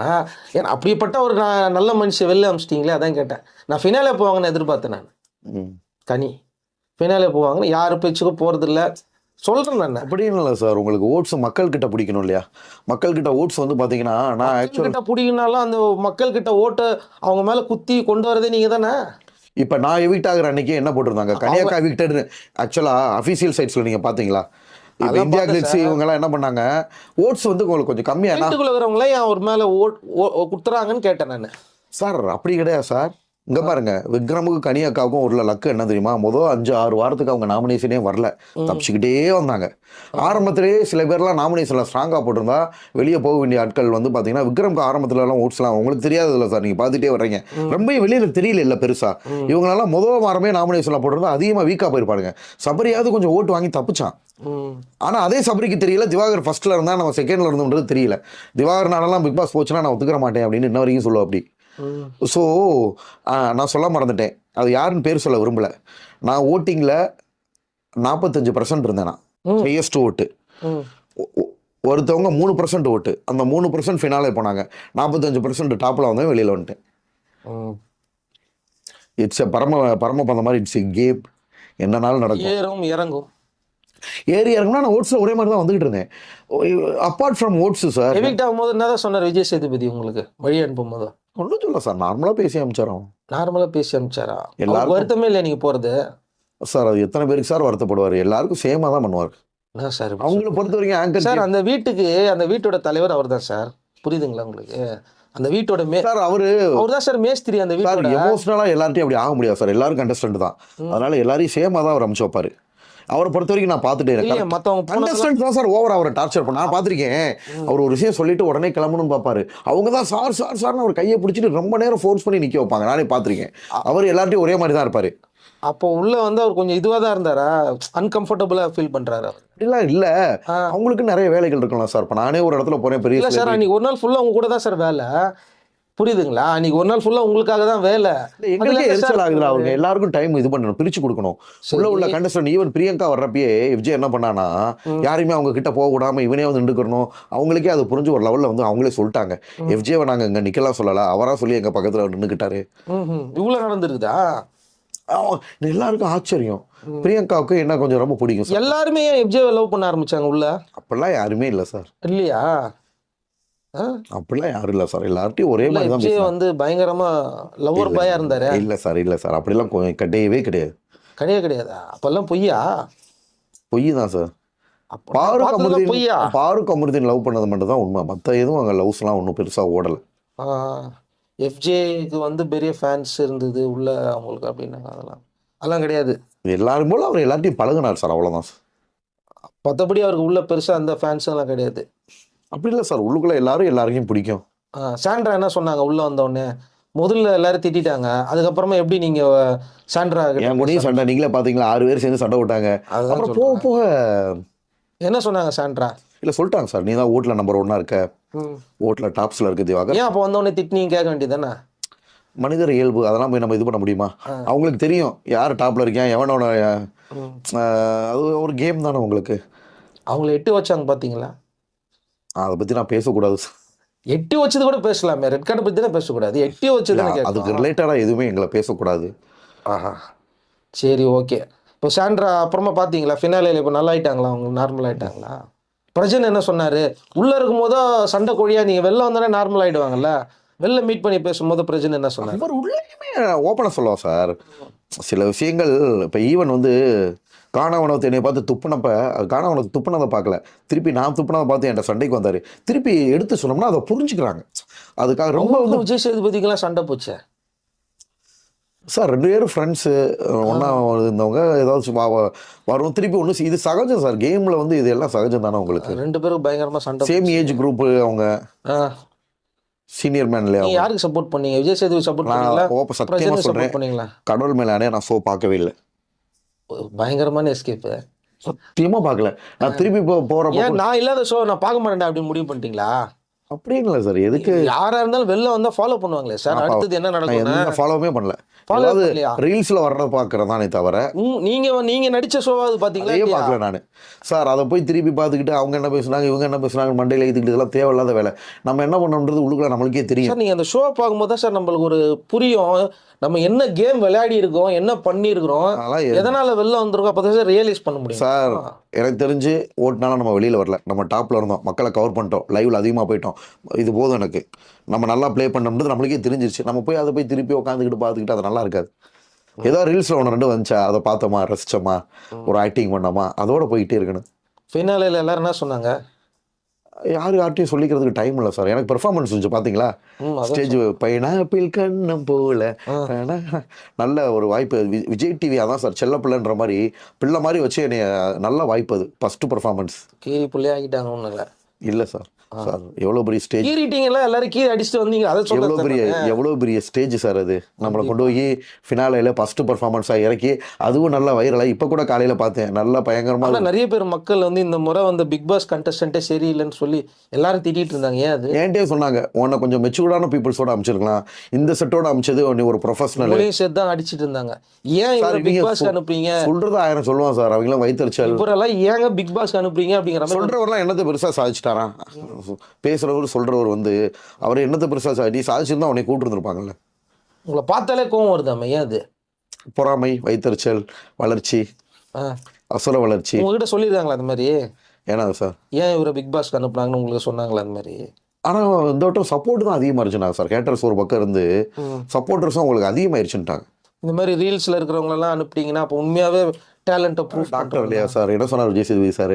ஏன்னா அப்படிப்பட்ட ஒரு நல்ல மனுஷன் வெளில அமிச்சிட்டீங்களே, அதான் கேட்டேன். நான் ஃபினாலே போவாங்கன்னு எதிர்பார்த்தேன். நான் கனி ஃபினாலே போவாங்கன்னு யாரு பேச்சுக்கும் போறது இல்லை சொல்றேன் நான். அப்படின்னு இல்லை சார். உங்களுக்கு ஓட்ஸ் மக்கள் கிட்ட பிடிக்கணும் இல்லையா? மக்கள் கிட்ட ஓட்ஸ் வந்து பாத்தீங்கன்னா, நான் ஆக்சுவலா பிடிக்கனாலும் அந்த மக்கள் கிட்ட ஓட்டு அவங்க மேல குத்தி கொண்டு வரதே நீங்க தானே. இப்ப நான் எவிக்ட் ஆகுற அன்னைக்கு என்ன போட்டிருந்தாங்க, கனியாக்கா எவிக்டட். ஆக்சுவலா அஃபீஷியல் சைட்ஸ்ல நீங்க பாத்தீங்களா? இந்தியா கிளிட்ஸ் இவங்க எல்லாம் என்ன பண்ணாங்க, ஓட்ஸ் வந்து உங்களுக்கு கொஞ்சம் கம்மியா இருக்கிறவங்களே ஒரு மேல குடுத்துறாங்கன்னு கேட்டேன் நான். சார் அப்படி கிடையாது சார். இங்க பாருங்க, விக்ரமுக்கு கனியாக்காவுக்கும் ஒரு லக்கு என்ன தெரியுமா? 5-6 வாரத்துக்கு அவங்க நாமினேஷனே வரல, தப்பிச்சுக்கிட்டே வந்தாங்க. ஆரம்பத்திலேயே சில பேர்லாம் நாமினேஷன்ல ஸ்ட்ராங்கா போட்டிருந்தா வெளியே போக வேண்டிய ஆட்கள் வந்து பாத்தீங்கன்னா, விக்ரமுக்கு ஆரம்பத்துல எல்லாம் ஓட்ஸ்லாம் உங்களுக்கு தெரியாது இல்லை சார். நீங்க பாத்துட்டே வர்றீங்க, ரொம்ப வெளியில தெரியல இல்ல பெருசா. இவங்களெல்லாம் முதல் வாரமே நாமினேஷன்ல போட்டிருந்தா அதிகமா வீக்கா போயிருப்பாருங்க. சபரியாவது கொஞ்சம் ஓட்டு வாங்கி தப்பிச்சான். ஆனா அதே சபரிக்கு தெரியல, திவாகர் ஃபர்ஸ்ட்ல இருந்தா நம்ம செகண்ட்ல இருந்தோம்ன்றது தெரியல. திவாகர் நாளெல்லாம் பிக் பாஸ் போச்சுன்னா நான் ஒத்துக்கிற மாட்டேன் அப்படின்னு இன்ன வரைக்கும் சொல்லுவோம். அப்படி ஸோ நான் சொல்ல மறந்துட்டேன், அது யாருன்னு பேர் சொல்ல விரும்பலை. நான் ஓட்டிங்கில் 45% இருந்தேன். நான் ஹையஸ்ட் ஓட்டு. ஒருத்தவங்க 3% ஓட்டு. அந்த 3% ஃபினாலே போனாங்க. 45% டாப்பில் வந்தேன், வெளியில் வந்துட்டேன். இட்ஸ் பரமபந்த மாதிரி இட்ஸ் கேம். என்னன்னாலும் நடக்கும், ஏறும் இறங்கும். ஏறி இறங்குனா நான் ஓட்ஸில் ஒரே மாதிரி தான் வந்துகிட்டு இருந்தேன். Apart from oats sir, evict ஆகும்போது என்ன தான் சொன்னார் விஜய் சேதுபதி உங்களுக்கு வழி அனுப்பும் போது? ஒன்றும் சொல்ல சார், நார்மலாக பேசி அனுப்பிச்சாரோம். நார்மலாக பேசி அனுப்பிச்சாரா? எல்லாருக்கும் வருத்தமே இல்லை நீங்கள் போகிறது சார். அது எத்தனை பேருக்கு சார் வருத்தப்படுவார்? எல்லாருக்கும் சேமாக தான் பண்ணுவார். என்ன சார் அவங்களை பொறுத்த வரைக்கும் ஆங்கர் சார், அந்த வீட்டோட தலைவர் அவர் தான் சார், புரியுதுங்களா உங்களுக்கு? அந்த வீட்டோட சார் அவர் தான் சார் மேஸ்திரி. அந்த சார் வீட்டோட எமோஷனலாக எல்லார்ட்டையும் அப்படி ஆக முடியாது சார். எல்லாரும் கண்டஸ்டன்ட் தான், அதனால எல்லாரையும் சேமாக தான் அவர் அனுப்பிச்சு வைப்பார். அவரை பொறுத்த வரைக்கும் நான் பார்த்துட்டே இருக்கேன். மற்றவங்க கண்டஸ்டன்ட் தான் சார் ஓவர் அவரை டார்ச்சர் பண்ண நான் பார்த்துருக்கேன். அவர் ஒரு விஷயம் சொல்லிட்டு உடனே கிளம்பணும்னு பார்ப்பாரு. அவங்க தான் சார் சார் சார்னு அவர் கையை பிடிச்சிட்டு ரொம்ப நேரம் ஃபோர்ஸ் பண்ணி நிற்க வைப்பாங்க. நானே பார்த்துருக்கேன். அவர் எல்லார்ட்டையும் ஒரே மாதிரி தான் இருப்பார். அப்போ உள்ள வந்து அவர் கொஞ்சம் இதுவாக தான் இருந்தாரா? அன்கம்ஃபர்டபுளாக ஃபீல் பண்ணுறாரு அவர்? அப்படிலாம் இல்லை, அவங்களுக்கு நிறைய வேலைகள் இருக்கலாம் சார். இப்போ நானே ஒரு இடத்துல போகிறேன், பெரிய இல்லை சார், அன்றைக்கி ஒரு நாள் ஃபுல்லாக அவங்க கூட தான் சார் வேலை, புரியுதுங்களா? அன்றைக்கி ஒரு நாள் ஃபுல்லாக உங்களுக்காக தான் வேலை. எங்களுக்கே எரிச்சல் ஆகுதுல. அவங்க எல்லாருக்கும் டைம் இது பண்ணணும், பிரிச்சு கொடுக்கணும். உள்ள கண்டஸ்டன்ட் ஈவன் பிரியங்கா வர்றப்பயே விஜய் என்ன பண்ணானா, யாருமே அவங்க கிட்ட போக விடாம இவனே வந்து நின்றுக்கணும். அவங்களுக்கே அது புரிஞ்சு ஒரு லெவலில் வந்து அவங்களே சொல்லிட்டாங்க, எஃப்ஜேவை நாங்கள் இங்கே நிற்கலாம் சொல்லலை, அவராக சொல்லி எங்கள் பக்கத்தில் நின்றுக்கிட்டாரு. இவ்வளோ நடந்துருக்குதா? எல்லாருக்கும் ஆச்சரியம். பிரியங்காவுக்கு என்ன கொஞ்சம் ரொம்ப பிடிக்கும். எல்லாருமே எஃப்ஜேவை லவ் பண்ண ஆரம்பிச்சாங்க உள்ள? அப்படிலாம் யாருமே இல்லை சார். இல்லையா? அப்படிலாம் யாரும் இல்லை சார். எல்லார்ட்டையும் ஒரே மாதிரி தான் விஜய் வந்து பயங்கரமா லவ்வர் பாயா இருந்தாரு. இல்லை சார், இல்லை சார், அப்படிலாம் கிடையவே கிடையாது. கிடையாதா? அப்பெல்லாம் பொய்யா? பொய் தான் சார். பாருக்கு அமிர்தின் லவ் பண்ணது மட்டும் தான் உண்மை. மற்ற எதுவும் அங்கே லவ்ஸ்லாம் ஒன்றும் பெருசாக ஓடலை. எஃப்ஜேக்கு வந்து பெரிய ஃபேன்ஸ் இருந்தது உள்ள அவங்களுக்கு அப்படின்னாங்க. அதெல்லாம் கிடையாது. எல்லாரும் போல அவர் எல்லாத்தையும் பழகினார் சார், அவ்வளோதான் சார். மற்றபடி அவருக்கு உள்ள பெருசாக அந்த ஃபேன்ஸ் எல்லாம் கிடையாது. அப்படி இல்லை சார், உள்ளுக்குள்ள எல்லாருக்கும் பிடிக்கும். சாண்ட்ரா என்ன சொன்னாங்க உள்ள வந்தோடனே? முதல்ல எல்லாரும் திட்டாங்க, அதுக்கப்புறமா எப்படி நீங்க சாண்ட்ரா என் கூடயும் சண்டை நீங்களே பார்த்தீங்களா? 6 பேர் சேர்ந்து சண்டை விட்டாங்க. அப்புறம் போக போக என்ன சொன்னாங்க சாண்ட்ரா? இல்லை சொல்லிட்டாங்க சார், நீ தான் ஓட்டில் நம்பர் 1 இருக்க, ஓட்டில் டாப்ஸில் இருக்க திவாகர். ஏன் அப்போ வந்தோடனே திட்டினீங்க கேட்க வேண்டியதானே? மனிதர் இயல்பு, அதெல்லாம் போய் நம்ம இது பண்ண முடியுமா? அவங்களுக்கு தெரியும் யார் டாப்பில் இருக்கேன் எவனோட. அது ஒரு கேம் தானே உங்களுக்கு. அவங்கள எட்டி வச்சாங்க பார்த்தீங்களா? அதை பற்றி நான் பேசக்கூடாது சார். எட்டி வச்சது கூட பேசலாமே, ரெட் கார்டை பற்றி தான் பேசக்கூடாது. எட்டி வச்சது அதுக்கு ரிலேட்டடாக எதுவுமே எங்களை பேசக்கூடாது. சரி, ஓகே. இப்போ சாண்ட்ரா அப்புறமா பார்த்தீங்களா ஃபினாலேல இப்போ நல்லா ஆயிட்டாங்களா? அவங்க நார்மல் ஆயிட்டாங்களா? பிரஜன் என்ன சொன்னார்? உள்ளே இருக்கும் போதோ சண்டை கோழியா, நீங்கள் வெளில வந்தோடனே நார்மல் ஆகிடுவாங்கல்ல. வெளில மீட் பண்ணி பேசும்போது பிரஜன் என்ன சொன்னார்? அவர் உள்ளேயுமே ஓப்பனாக சொல்லுவோம் சார். சில விஷயங்கள் இப்போ ஈவன் வந்து காணவனத்தை என்னை பார்த்து துப்புனப்ப காணவனத்தை துப்புனதை பார்க்கல, திருப்பி நான் துப்புனதை பார்த்து என்கிட்ட சண்டைக்கு வந்தார். திருப்பி எடுத்து சொன்னோம்னா அதை புரிஞ்சுக்கிறாங்க. அதுக்காக ரொம்ப வந்து விஜய் சேதுபதிக்கெல்லாம் சண்டை போச்சு சார். 2 பேரும் ஃப்ரெண்ட்ஸு ஒன்றா இருந்தவங்க ஏதாச்சும் வரும் திருப்பி ஒன்று. இது சகஜம் சார், கேமில் வந்து இது எல்லாம் சகஜம் தானே உங்களுக்கு. 2 பேரும் பயங்கரமாக சண்டை. சேம் ஏஜ் குரூப்பு அவங்க, சீனியர் மேன் இல்லையா? யாருக்கு சப்போர்ட் பண்ணீங்க? விஜய் சேதுபதி சப்போர்ட் பண்ணீங்களா? சத்தியமாக சொல்கிறேன், பண்ணீங்களா? கடவுள் மேலே நான் ஷோ பார்க்கவே இல்லை. பயங்கரமான எஸ்கேப்பு. சத்தியமாக பார்க்கல. நான் திருப்பி போகிறப்ப நான் இல்லாத ஷோ நான் பார்க்க மாட்டேன் அப்படின்னு முடிவு பண்ணிட்டீங்களா? அப்படின்னு இல்லை சார். எதுக்கு? யாரா இருந்தாலும் வெளில வந்தா ஃபாலோ பண்ணுவாங்களே சார். அடுத்தது என்ன நடக்கும்? ஃபாலோவே பண்ணல. ரீல்ஸ்ல வர்றத பாக்குறதானே தவிர நீங்க நடிச்ச ஷோவாது பாத்தீங்களா? பார்க்கல நானு சார். அதை போய் திருப்பி பார்த்துக்கிட்டு அவங்க என்ன பேசுனாங்க இவங்க என்ன பேசுனாங்க மண்டையில ஏற்றிக்கிட்டு இதெல்லாம் தேவையில்லாத வேலை. நம்ம என்ன பண்ணணுன்றது உள்ளுக்குள்ள நம்மளுக்கே தெரியும் சார். நீங்க அந்த ஷோ பார்க்கும்போது தான் சார் நம்மளுக்கு ஒரு புரியும், நம்ம என்ன கேம் விளையாடி இருக்கோம், என்ன பண்ணியிருக்கிறோம், எதனால வெளில வந்திருக்கோம், அப்போ தான் சார் ரியலைஸ் பண்ண முடியும் சார். எனக்கு தெரிஞ்சு ஓட்டுனால நம்ம வெளியில் வரல, நம்ம டாப்பில் இருந்தோம், மக்களை கவர் பண்ணிட்டோம், லைவில் அதிகமாக போயிட்டோம். இது போதும் எனக்கு, நம்ம நல்லா ப்ளே பண்ணோம்ன்றது நம்மளுக்கே தெரிஞ்சிருச்சு. நம்ம போய் அதை போய் திருப்பி உட்காந்துக்கிட்டு பார்த்துக்கிட்டு அது நல்லா இருக்காது. ஏதோ ரீல்ஸில் 1-2 வந்துச்சா அதை பார்த்தோமா ரசிச்சோமா ஒரு ஆக்டிங் பண்ணோமா அதோட போயிட்டே இருக்கணும். ஃபினாலேல எல்லாரும் என்ன சொன்னாங்க? யார்ட்டையும் சொல்லிக்கிறதுக்கு டைம் இல்லை சார். எனக்கு பெர்ஃபார்மன்ஸ் இருந்துச்சு பார்த்தீங்களா? ஸ்டேஜ் பைனாப்பிள் கண்ணம் போல நல்ல ஒரு வாய்ப்பு. விஜய் டிவி அதான் சார் செல்ல பிள்ளைன்ற மாதிரி பிள்ளை மாதிரி வச்சு என்னைய நல்ல வாய்ப்பு. அது ஃபஸ்ட்டு பெர்ஃபார்மன்ஸ். கீரி பிள்ளையாகிட்டாங்க ஒன்றும் இல்லை இல்லை சார். சார் எவ்வளோ பெரிய ஸ்டேஜ், கீறிட்டீங்களா எல்லாரும் கீழே அடிச்சுட்டு வந்தீங்க அதை எவ்வளோ பெரிய ஸ்டேஜ் சார் அது. நம்மளை கொண்டு போய் ஃபினாலையில் ஃபர்ஸ்ட் பர்ஃபார்மன்ஸாக இறக்கி அதுவும் நல்லா வைரலாக இப்போ கூட காலையில் பார்த்தேன், நல்லா பயங்கரமாக. ஆனால் நிறைய பேர் மக்கள் வந்து இந்த முறை வந்து பிக் பாஸ் கண்டஸ்டன்ட்டே சரியில்லைன்னு சொல்லி எல்லாரும் திட்டிட்டு இருந்தாங்க. ஏன் அது ஏன்ட்டே சொன்னாங்க, உன்னை கொஞ்சம் மெச்சூர்டான பீப்புள்ஸோட அமைச்சிருக்கலாம், இந்த செட்டோட அமைச்சது நீ ஒரு ப்ரொஃபஷனல் சேர்த்து தான் அடிச்சிட்டு இருந்தாங்க. ஏன் இவரை பிக் பாஸ் அனுப்புறீங்க சொல்றது 1000 சொல்லுவான் சார். அவங்களாம் வயிற்றுச்சல் இவரெல்லாம் ஏங்க பிக் பாஸ் அனுப்புறீங்க அப்படிங்கிற மாதிரி சொல்றவரெல்லாம் என்னத்தை பெருசா சாதிச்சிட்டாரா? பேசுறவர் சொல்றவர் வந்து அவர் என்னத்தை பெருசா சாதிச்சிருந்தா அவனை கூட்டு இருந்திருப்பாங்கல்ல. உங்களை பார்த்தாலே கோவம் வருதாம? ஏன் அது? பொறாமை, வைத்தறிச்சல், வளர்ச்சி, அசுர வளர்ச்சி. உங்ககிட்ட சொல்லியிருக்காங்களா அந்த மாதிரி? ஏன்னா சார் ஏன் இவரை பிக் பாஸ்க்கு அனுப்புனாங்கன்னு உங்களுக்கு சொன்னாங்களா அந்த மாதிரி? ஆனால் இந்த வட்டம் சப்போர்ட் தான் அதிகமாகிடுச்சுனாங்க சார். ஹேட்டர்ஸ் ஒரு பக்கம் இருந்து சப்போர்ட்டர்ஸும் உங்களுக்கு அதிகமாகிடுச்சுட்டாங்க. இந்த மாதிரி ரீல்ஸில் இருக்கிறவங்களெல்லாம் அனுப்பிட்டீங்கன்னா அப்போ உண்மையாகவே டேலண்ட்டை ப்ரூஃப் டாக்டர் இல்லையா சார்? என்ன சொன்னார் விஜய் சேதுபதி சார்?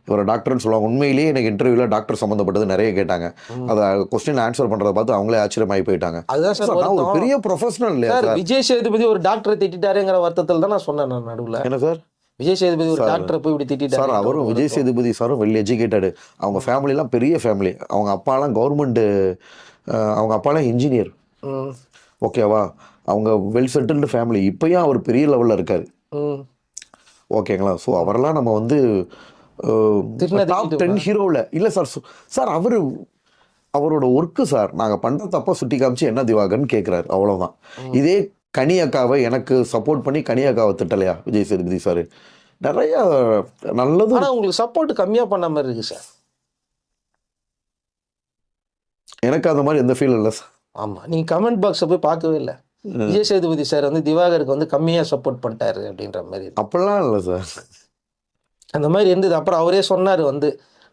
இவரை டாக்டர்னு சொல்லுவாங்க. உண்மையிலேயே எனக்கு இன்டர்வியூவில் டாக்டர் சம்மந்தப்பட்டது நிறைய கேட்டாங்க. அதை கொஸ்டின் ஆன்சர் பண்ணுறதை பார்த்து அவங்களே ஆச்சரியமாகி போயிட்டாங்க. அதுதான் சார் ஒரு பெரிய ப்ரொஃபஷனல் இல்லையா சார்? விஜய் சேதுபதி ஒரு டாக்டரை திட்டாருங்கிற வருத்தத்தில் தான் நான் சொன்னேன் நான் நடுவில். என்ன சார் விஜய் சேதுபதி ஒரு டாக்டரை போய் இப்படி திட்டாரு சார்? அவரும் விஜய் சேதுபதி சாரும் வெல் எஜுகேட்டடு. அவங்க ஃபேமிலிலாம் பெரிய ஃபேமிலி. அவங்க அப்பாலாம் கவர்மெண்ட்டு, அவங்க அப்பாலாம் இன்ஜினியர். ஓகேவா? அவங்க வெல் செட்டில்டு ஃபேமிலி. இப்போயும் அவர் பெரிய லெவலில் இருக்காரு. ஓகேங்களா? ஸோ அவரெல்லாம் நம்ம வந்து டாப் 10 ஹீரோவில் இல்லை சார். சார் அவரோட ஒர்க்கு சார். நாங்கள் பண்ணுற தப்பா சுட்டி காமிச்சு என்ன திவாகர்னு கேட்குறாரு, அவ்வளோதான். இதே கனி அக்காவை எனக்கு சப்போர்ட் பண்ணி கனி அக்காவை திட்டலையா விஜய் சேதுபதி சார்? நிறைய நல்லது. ஆனால் உங்களுக்கு சப்போர்ட் கம்மியாக பண்ண மாதிரி இருக்கு சார். எனக்கு அந்த மாதிரி எந்த ஃபீல் இல்லை சார். ஆமாம், நீங்கள் கமெண்ட் பாக்ஸை போய் பார்க்கவே இல்லை. விஜய் சேதுபதி சார் வந்து திவாகருக்கு வந்து கம்மியாக சப்போர்ட் பண்ணிட்டாரு அப்படின்ற மாதிரி. அப்படிலாம் இல்லை சார், அந்த மாதிரி இருந்தது. அப்புறம் அவரே சொன்னார் வந்து,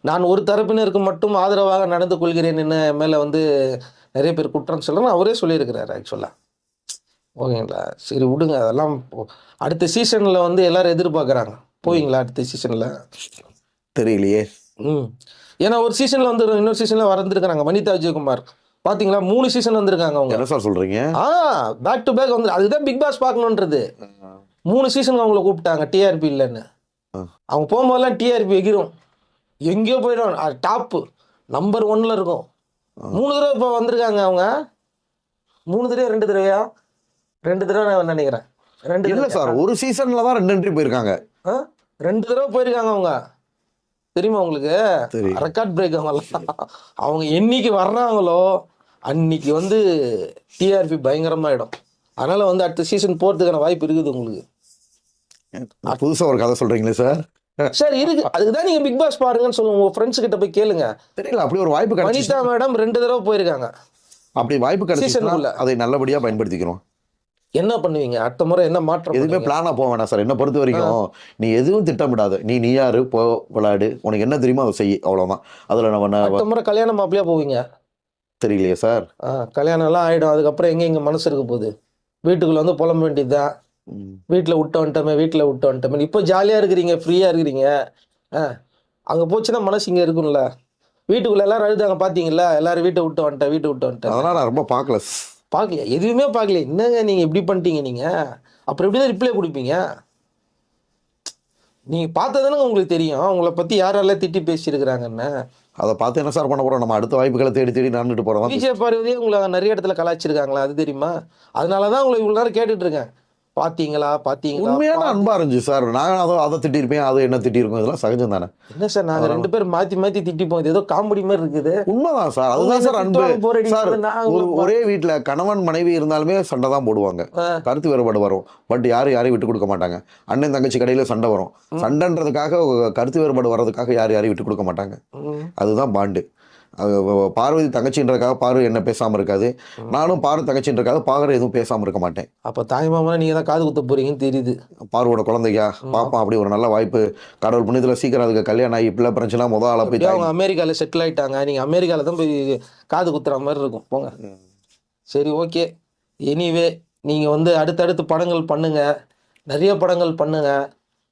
நான் ஒரு தரப்பினருக்கு மட்டும் ஆதரவாக நடந்து கொள்கிறேன் என்ன மேலே வந்து நிறைய பேர் குற்றம் சொல்கிறேன்னு அவரே சொல்லியிருக்கிறாரு ஆக்சுவலாக. ஓகேங்களா? சரி விடுங்க அதெல்லாம். அடுத்த சீசனில் வந்து எல்லாரும் எதிர்பார்க்குறாங்க. போவீங்களா அடுத்த சீசனில்? தெரியலையே. ஏன்னா ஒரு சீசனில் வந்து இன்னொரு சீசனில் வந்துருக்காங்க. வனிதா விஜயகுமார் பார்த்தீங்களா? 3 சீசன் வந்திருக்காங்க அவங்க. என்ன சார் சொல்கிறீங்க? பேக் டு பேக் வந்து அதுதான் பிக் பாஸ் பார்க்கணுன்றது. 3 சீசனுக்கு அவங்கள கூப்பிட்டாங்க டிஆர்பி இல்லைன்னு. அவங்க போகும்போதெல்லாம் டிஆர்பி எகிரும், எங்கேயோ போயிடும், டாப்பு நம்பர் 1ல் இருக்கும். 3 தடவை இப்போ வந்திருக்காங்க அவங்க. 3 தடவை 2 தடவையா? 2 தடவை நான் நினைக்கிறேன். 2 இல்லை சார், ஒரு சீசனில் தான் 2 என்ட்ரி போயிருக்காங்க. 2 தடவை போயிருக்காங்க அவங்க. தெரியுமா உங்களுக்கு? Record break. அவங்க என்னைக்கு வர்றாங்களோ அன்னைக்கு வந்து டிஆர்பி பயங்கரமாயிடும். அதனால வந்து அடுத்த சீசன் போறதுக்கான வாய்ப்பு இருக்குது உங்களுக்கு. புதுசாக ஒரு கதை சொல்றீங்களே சார்? சார் இருக்கு, அதுக்குதான் நீங்க பிக் பாஸ் பாருங்கன்னு சொல்லுங்க. உங்க ஃப்ரெண்ட்ஸ் கிட்ட போய் கேளுங்க. தெரியல, அப்படி ஒரு வாய்ப்பு கிடைச்சு. வனிதா மேடம் 2 தடவை போயிருக்காங்க. அப்படி வாய்ப்பு கிடைச்சிச்சுன்னா அதை நல்லபடியா பயன்படுத்திக்கிறோம். என்ன பண்ணுவீங்க அடுத்த முறை? என்ன மாற்றம்? எதுவுமே பிளானா போக வேணாம் சார். என்ன பொறுத்த வரைக்கும் நீ எதுவும் திட்டமிடாத. நீ யாரு, போ விளையாடு, உனக்கு என்ன தெரியுமோ அதை செய், அவ்வளவுதான். அதுல நம்ம அடுத்த முறை கல்யாணம் மாப்பிளையா போவீங்க தெரியலையே சார். கல்யாணம் எல்லாம் ஆயிடும். அதுக்கப்புறம் எங்க மனசு இருக்க போகுது? வீட்டுக்குள்ள வந்து புலம்ப வேண்டியதுதான். வீட்டில் விட்டு வந்துட்டோமே. இப்போ ஜாலியாக இருக்கிறீங்க, ஃப்ரீயாக இருக்கிறீங்க. அங்கே போச்சுன்னா மனசு இங்கே இருக்கும்ல. வீட்டுக்குள்ளே எல்லாரும் அழுதாங்க பார்த்தீங்களா? எல்லாரும் வீட்டை விட்டு வந்துட்டேன். அதெல்லாம் நான் ரொம்ப பார்க்கல, எதுவுமே பார்க்கல. என்னங்க நீங்கள் இப்படி பண்ணிட்டீங்க? நீங்கள் அப்புறம் எப்படி தான் ரிப்ளை கொடுப்பீங்க? நீங்கள் பார்த்ததுன்னு உங்களுக்கு தெரியும் உங்களை பற்றி யாரெல்லாம் திட்டி பேசியிருக்கிறாங்கன்னு. அதை பார்த்து என்ன சார் பண்ண போகிறோம்? நம்ம அடுத்த வாய்ப்புகளை தேடி நடந்துட்டு போகிறோம். விஜய் பார்வதியே உங்களை நிறைய இடத்துல கலாய்ச்சிருக்காங்களா? அது தெரியுமா? அதனால தான் உங்களை இவ்வளோ நேரம் கேட்டுட்டு இருக்கேன். பாத்தீங்களா? உண்மையான அன்பா இருந்துச்சு சார். நான் அதை திட்டிருப்பேன், அது என்ன திட்டிருக்கோம், இதெல்லாம் சகஜம் தானே. என்ன சார், நாங்க 2 பேரும் மாத்தி திட்டிப்போம். இது ஏதோ காமெடி மாதிரி இருக்குது. உண்மைதான் சார், அதுதான் சார் அன்பு சார். ஒரே வீட்டுல கணவன் மனைவி இருந்தாலுமே சண்டை தான் போடுவாங்க, கருத்து வேறுபாடு வரும். பட் யாரையும் விட்டு கொடுக்க மாட்டாங்க. அண்ணன் தங்கச்சி கடையில சண்டை வரும். சண்டைன்றதுக்காக, கருத்து வேறுபாடு வர்றதுக்காக யாரையும் விட்டு கொடுக்க மாட்டாங்க. அதுதான் பாண்டு. பார்வதி தங்கச்சின்றதுக்காக பாரு என்ன பேசாம இருக்காது. நானும் பாரு தங்கச்சின்றதுக்காக பாரு எதுவும் பேசாம இருக்க மாட்டேன். அப்ப தாய் மாமா நீங்க தான் காது குத்த போறீங்கன்னு தெரியுது. பாருவோட குழந்தையா பாப்பா, அப்படி ஒரு நல்ல வாய்ப்பு கடவுள் புண்ணியத்துல சீக்கிரம் அதுக்கு கல்யாணம் ஆகி பிள்ளை பிரச்சனை முதல் ஆள போய் அவங்க அமெரிக்கால செட்டில் ஆயிட்டாங்க. நீங்க அமெரிக்கால தான் போய் காது குத்துற மாதிரி இருக்கும். போங்க. சரி, ஓகே. எனிவே நீங்க வந்து அடுத்தடுத்து படங்கள் பண்ணுங்க, நிறைய படங்கள் பண்ணுங்க.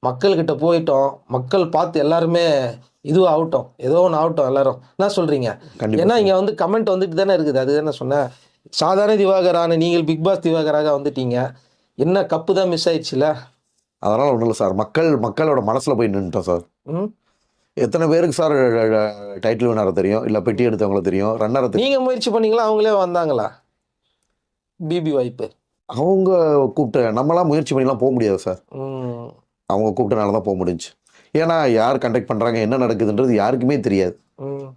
மக்கள்கிட்ட போயிட்டோம், மக்கள் பார்த்து எல்லாருமே இதுவும் ஆகட்டும், ஏதோ ஒன்று ஆகட்டும் எல்லாரும். என்ன சொல்கிறீங்க? ஏன்னா இங்கே வந்து கமெண்ட் வந்துட்டு தானே இருக்குது. அதுதான் நான் சொன்னேன். சாதாரண திவாகரான நீங்கள் பிக் பாஸ் திவாகராக வந்துட்டீங்க. என்ன கப்பு தான் மிஸ் ஆயிடுச்சுல. அதனால் ஒன்றும் இல்லை சார், மக்களோட மனசில் போய் நின்றுட்டோம் சார். எத்தனை பேருக்கு சார் டைட்டில் வினரை தெரியும், இல்லை பெட்டி எடுத்தவங்கள தெரியும், ரன்னரை தெரியும்? நீங்க முயற்சி பண்ணீங்களா, அவங்களே வந்தாங்களா பிபி வாய்ப்பு? அவங்க கூப்பிட்டு நம்மளாம் முயற்சி பண்ணிலாம் போக முடியாது சார். ம். அவங்க கூப்பிட்டனால தான் போக முடிஞ்சுச்சு. ஏன்னா யார் கண்டக்ட் பண்ணுறாங்க, என்ன நடக்குதுன்றது யாருக்குமே தெரியாது. ம்.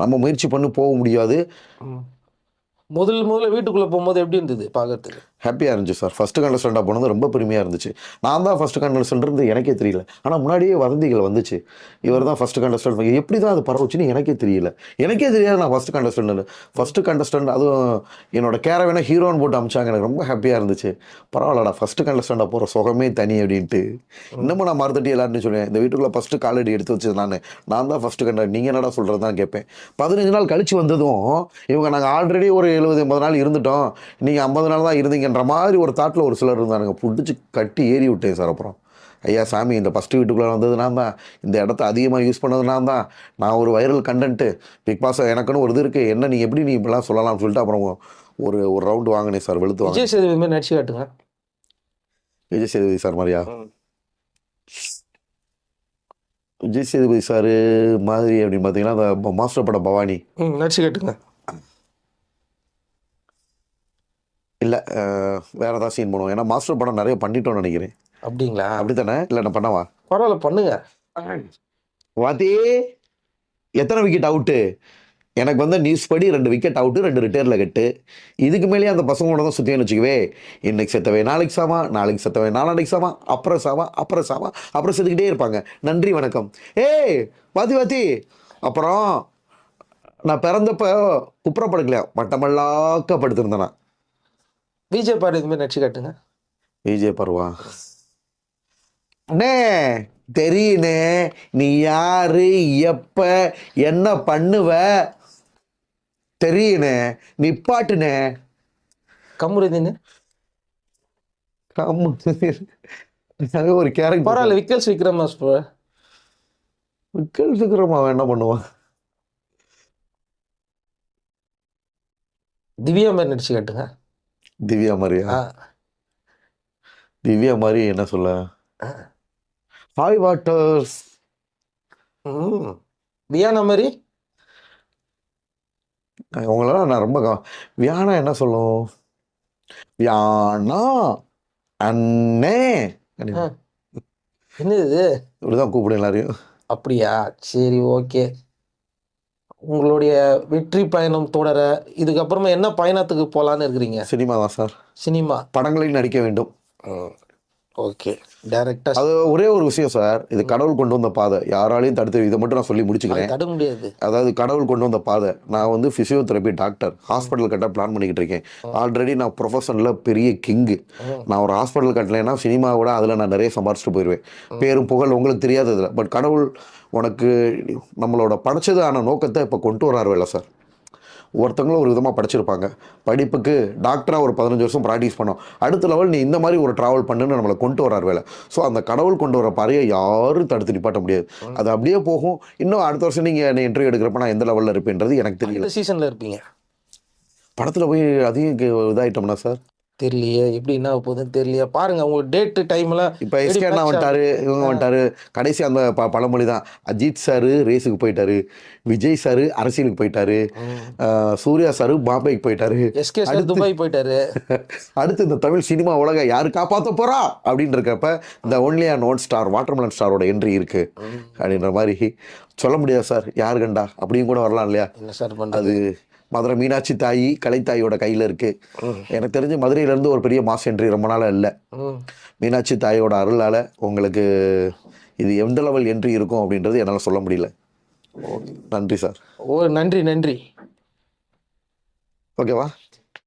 நம்ம முயற்சி பண்ணி போக முடியாது. ம். முதல்ல வீட்டுக்குள்ள போகும்போது எப்படி இருந்தது பார்க்கறதுக்கு? ஹாப்பியாக இருந்துச்சு சார். ஃபஸ்ட்டு கண்டஸ்டண்டாக போனது ரொம்ப பெருமையாக இருந்துச்சு. நான் தான் ஃபஸ்ட்டு கண்டஸ்டன்றது எனக்கே தெரியல. ஆனால் முன்னாடியே வதந்திகள் வந்துச்சு, இவர் தான் ஃபஸ்ட்டு கண்டஸ்டன்ட். எப்படி தான் அது பரவுச்சுன்னு எனக்கே தெரியல. எனக்கே தெரியாது நான் ஃபஸ்ட்டு கண்டஸ்டன்ட். அதுவும் என்னோட கேரவேனா ஹீரோன்னு போட்டு அமிச்சாங்க. எனக்கு ரொம்ப ஹாப்பியாக இருந்துச்சு. பரவாயில்லடா, ஃபஸ்ட்டு கண்டஸ்டண்டாக போகிற சுகமே தனி அப்படின்ட்டு. இன்னமும் நான் மறுத்தட்டி எல்லாருன்னு சொல்லுவேன், இந்த வீட்டுக்குள்ளே ஃபஸ்ட்டு காலடி எடுத்து வச்சது நான் தான் ஃபஸ்ட்டு கண்டஸ்டன்ட், நீங்கள் என்னடா சொல்கிறது தான் கேட்பேன். 15 நாள் கழிச்சு வந்ததும் இவங்க நாங்கள் ஆல்ரெடி ஒரு 70-80 நாள் இருந்துட்டோம், நீங்கள் 50 நாள் தான் இருந்தீங்கன்ற மாதிரி ஒரு தாட்டில் ஒரு சிலர் இருந்தானுங்க. பிடிச்சி கட்டி ஏறி விட்டேன் சார். அப்புறம் ஐயா சாமி, இந்த ஃபஸ்ட்டு வீட்டுக்குள்ளே வந்தது நான் தான், இந்த இடத்த அதிகமாக யூஸ் பண்ணது நான் ஒரு வைரல் கண்டென்ட்டு, பிக் பாஸ் எனக்குன்னு ஒரு இது இருக்குது, என்ன நீ எப்படி நீ இப்படிலாம் சொல்லலாம்னு சொல்லிட்டு அப்புறம் ஒரு ரவுண்டு வாங்கினேன் சார். வெளுத்து வாங்க. விஜய் சேதுபதி மாதிரி நடிச்சு காட்டுங்க. விஜய் சேதுபதி சார் மாதிரியா? விஜய் சேதுபதி சார் மாதிரி அப்படின்னு பார்த்தீங்கன்னா அந்த மாஸ்டர் படம் பவானி. நடிச்சு காட்டுங்க. இல்லை, வேறு ஏதாவது சீன் பண்ணுவோம். ஏன்னா மாஸ்டர் படம் நிறைய பண்ணிட்டோன்னு நினைக்கிறேன். அப்படிங்களா? அப்படி தானே? இல்லை நான் பண்ணவா? பரவாயில்ல, பண்ணுங்க. வாத்தி எத்தனை விக்கெட் அவுட்டு? எனக்கு வந்து நியூஸ் படி 2 விக்கெட் அவுட்டு, 2 ரிட்டையரில் கட்டு. இதுக்கு மேலேயே அந்த பசங்களோட தான் சுற்றின்னு வச்சுக்கவே, இன்னைக்கு செத்தவை நாளைக்கு சாமா, நாளைக்கு செத்தவை நாளானைக்கு சாமா, அப்புறம் சாமா, அப்புறம் செத்துக்கிட்டே இருப்பாங்க. நன்றி வணக்கம். ஏய் வாத்தி. அப்புறம் நான் பிறந்தப்ப குப்புறப்படுக்கலையா, மட்டமல்லாக்க படுத்திருந்தேனா. விஜய் பாரு இது மாதிரி நடிச்சு காட்டுங்க. விஜய் பருவா அண்ணே தெரியுனே, நீ யாரு, எப்ப என்ன பண்ணுவ தெரியுனே, நிப்பாட்டுனே. கம்முருதின்னு ஒரு கேரக்டர். பரவாயில்ல, விக்கல்ஸ் விக்ரம் விக்கல் சீக்கிரமா அவன் என்ன பண்ணுவான்? திவ்யா மாதிரி நடிச்சு காட்டுங்க. திவ்யா மாதிரியா? திவ்யா மாதிரி என்ன சொல்ல? Hi waters. வியானா மாதிரி? உங்களெல்லாம் நான் ரொம்ப வியானா என்ன சொல்லும்? வியானா அண்ணே என்னது இது? இப்படிதான் கூப்பிடும் எல்லாரையும். அப்படியா? சரி, ஓகே. உங்களுடைய வெற்றி பயணம் தொடர இதுக்கப்புறமா என்ன பயணத்துக்கு போகலான்னு இருக்கிறீங்க? சினிமா தான் சார். சினிமா படங்களில் நடிக்க வேண்டும். ஓகே, டைரக்டா. அது ஒரே ஒரு விஷயம் சார், இது கடவுள் கொண்டு வந்த பாதை, யாராலையும் தடுத்து. இதை மட்டும் நான் சொல்லி முடிச்சுக்கிறேன். தடுக்க முடியாது. அதாவது கடவுள் கொண்டு வந்த பாதை. நான் வந்து ஃபிசியோதெரப்பி டாக்டர், ஹாஸ்பிட்டல் கட்ட பிளான் பண்ணிக்கிட்டு இருக்கேன். ஆல்ரெடி நான் ப்ரொஃபஷனில் பெரிய கிங்கு. நான் ஒரு ஹாஸ்பிட்டல் கட்டலைன்னா சினிமாவோட அதில் நான் நிறைய சம்பாரிச்சிட்டு போயிடுவேன். பேரும் புகழ் உங்களுக்கு தெரியாததில்ல. பட் கடவுள் உனக்கு நம்மளோட படைச்சதான நோக்கத்தை இப்போ கொண்டு வராருல்ல சார். ஒருத்தங்களும் ஒரு விதமாக படிச்சிருப்பாங்க. படிப்புக்கு டாக்டராக ஒரு 15 வருஷம் ப்ராக்டிஸ் பண்ணோம். அடுத்த லெவல் நீ இந்த மாதிரி ஒரு ட்ராவல் பண்ணுன்னு நம்மளை கொண்டு வரார் வேலை. ஸோ அந்த கடவுள் கொண்டு வர பாறையை யாரும் தடுத்து நிப்பாட்ட முடியாது. அது அப்படியே போகும். இன்னும் அடுத்த வருஷம் நீங்கள் என்னை இன்டர்வியூ எடுக்கிறப்ப நான் எந்த லெவலில் இருப்பேன்றது எனக்கு தெரியல. சீசனில் இருப்பீங்க. படத்தில் போய் அதையும் இதாகிட்டோம்னா சார் தெரியலையே, எப்படி என்ன போகுதுன்னு தெரியலையே. பாருங்க உங்க டேட்டு டைம்லாம். இப்போ எஸ்கேனா வந்துட்டாரு, இவங்க வந்துட்டாரு. கடைசி அந்த பழமொழி தான். அஜித் சாரு ரேஸுக்கு போயிட்டாரு, விஜய் சாரு அரசியலுக்கு போயிட்டாரு, சூர்யா சாரு பாம்பேக்கு போயிட்டாரு, எஸ்கே சார் துபாய் போயிட்டாரு. அடுத்து இந்த தமிழ் சினிமா உலக யாரு காப்பாற்ற போறா அப்படின்னு இருக்கப்ப இந்த only and one star watermelon ஸ்டாரோட என்ட்ரி இருக்கு அப்படின்ற மாதிரி சொல்ல முடியாது சார். யாரு கண்டா அப்படியும் கூட வரலாம் இல்லையா? என்ன சார் பண்ணுறது? அது மதுரை மீனாட்சி தாயி கலைத்தாயோட கையில் இருக்குது. எனக்கு தெரிஞ்சு மதுரையிலேருந்து ஒரு பெரிய மாஸ் என்ட்ரி ரொம்ப நாளாக இல்லை. மீனாட்சி தாயோட அருளால் உங்களுக்கு இது எந்த லெவல் என்ட்ரி இருக்கும் அப்படின்றது என்னால் சொல்ல முடியல. நன்றி சார். நன்றி. ஓகேவா?